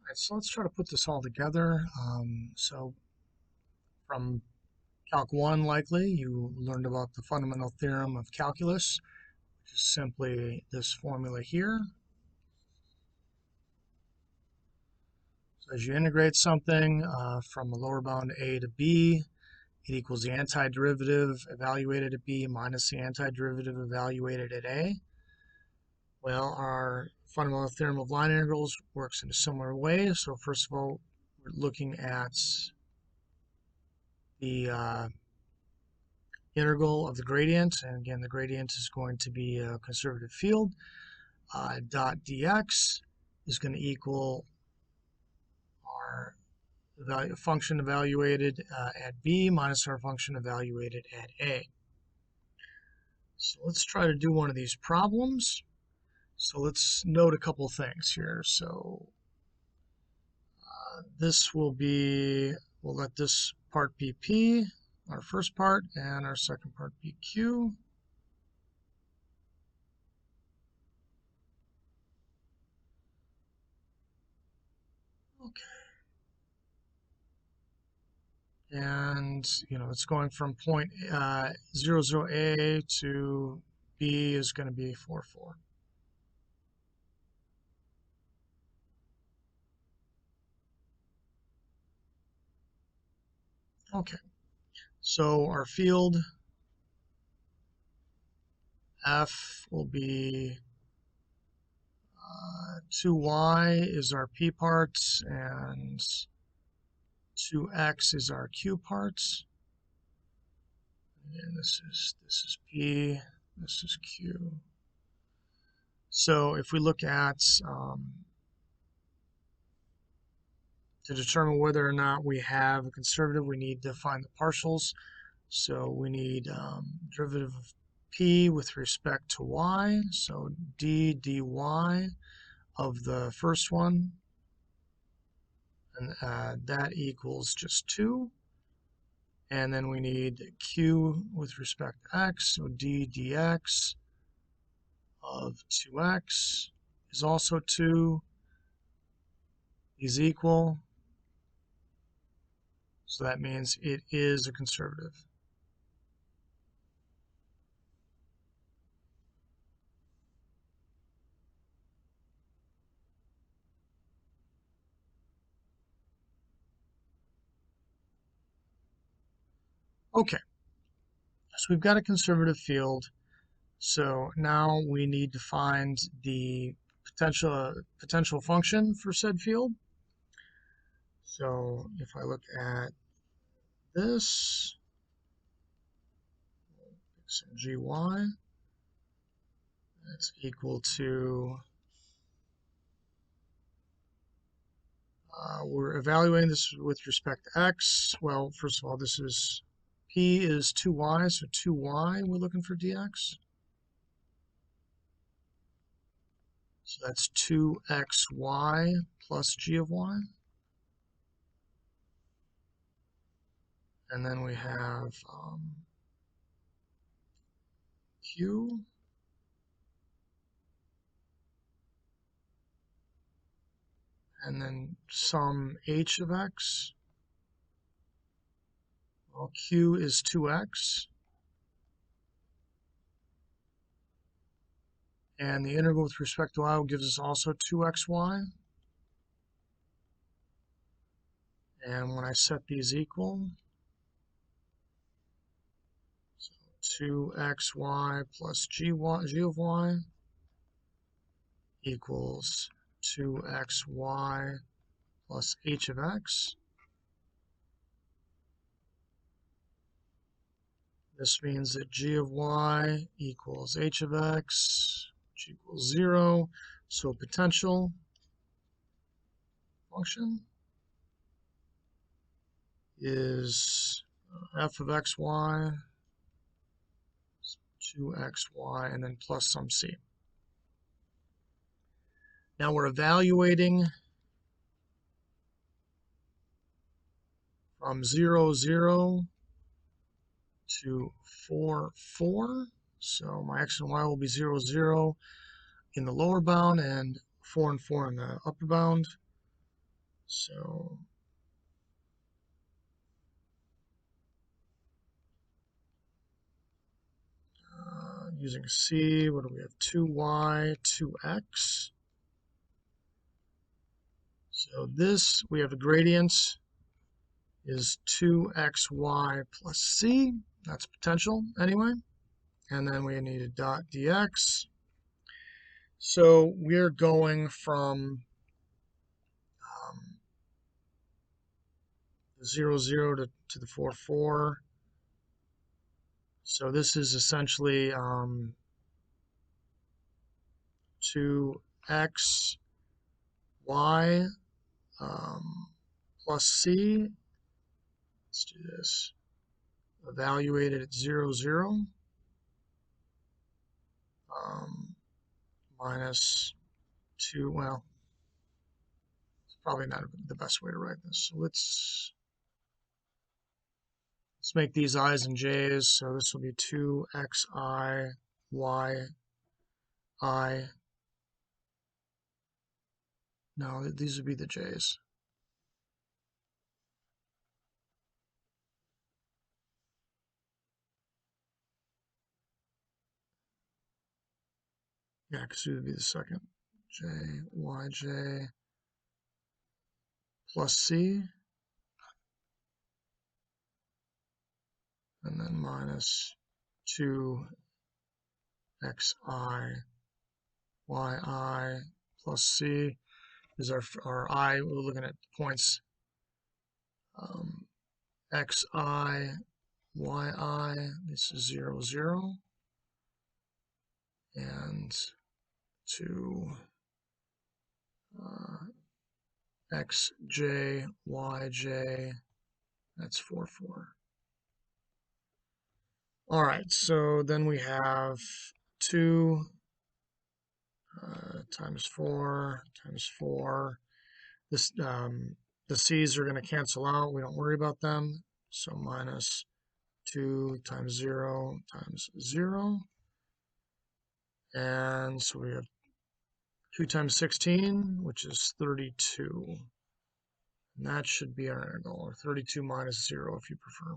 Alright, so let's try to put this all together. So from Calc 1, likely, you learned about the fundamental theorem of calculus, which is simply this formula here. So as you integrate something from a lower bound a to b, it equals the antiderivative evaluated at b minus the antiderivative evaluated at a. Well, our fundamental theorem of line integrals works in a similar way. So first of all, we're looking at the integral of the gradient, and again the gradient is going to be a conservative field. Dot dx is going to equal our function evaluated at b minus our function evaluated at a. So let's try to do one of these problems. So let's note a couple things here. So this will be, we'll let this part be p, our first part, and our second part be q. Okay. And it's going from point 0, 0a to b is going to be 4, 4. Okay, so our field f will be 2y is our p parts and 2x is our q parts. And this is p, this is q. So if we look at to determine whether or not we have a conservative, we need to find the partials. So we need derivative of p with respect to y. So d dy of the first one, and that equals just 2. And then we need q with respect to x, so d dx of 2x is also 2, is equal. So that means it is a conservative. Okay, so we've got a conservative field. So now we need to find the potential function for said field. So if I look at this, some gy, that's equal to, we're evaluating this with respect to x. Well, first of all, this is, p is 2y, so 2y, we're looking for dx. So that's 2xy plus g of y. And then we have q. And then sum h of x. Well, q is 2x. And the integral with respect to y gives us also 2xy. And when I set these equal, so 2xy plus g of y equals 2xy plus h of x. This means that g of y equals h of x, which equals 0. So potential function is f of xy, 2xy, and then plus some c. Now we're evaluating from 0, 0 to 4, 4. So my x and y will be 0, 0 in the lower bound and 4 and 4 in the upper bound. So using C, what do we have? 2y, 2x. So this, we have the gradients is 2xy plus c. That's potential anyway. And then we need a dot dx. So we're going from 0, 0 to the 4, 4. So this is essentially 2x, y plus c. Let's do this. Evaluated at 0, 0. Minus 2. Well, it's probably not the best way to write this. So let's make these i's and j's. So this will be 2xi, y, I. No, these would be the j's. Yeah, because it would be the second. J, y, j plus c. And then minus 2xi, yi plus c is our I. We're looking at points xi, yi. This is 0, 0. And to xj, yj, that's 4, 4. All right, so then we have 2 times 4 times 4. This the c's are going to cancel out. We don't worry about them. So minus 2 times 0 times 0. And so we have 2 times 16, which is 32. And that should be our integral, or 32 minus 0 if you prefer.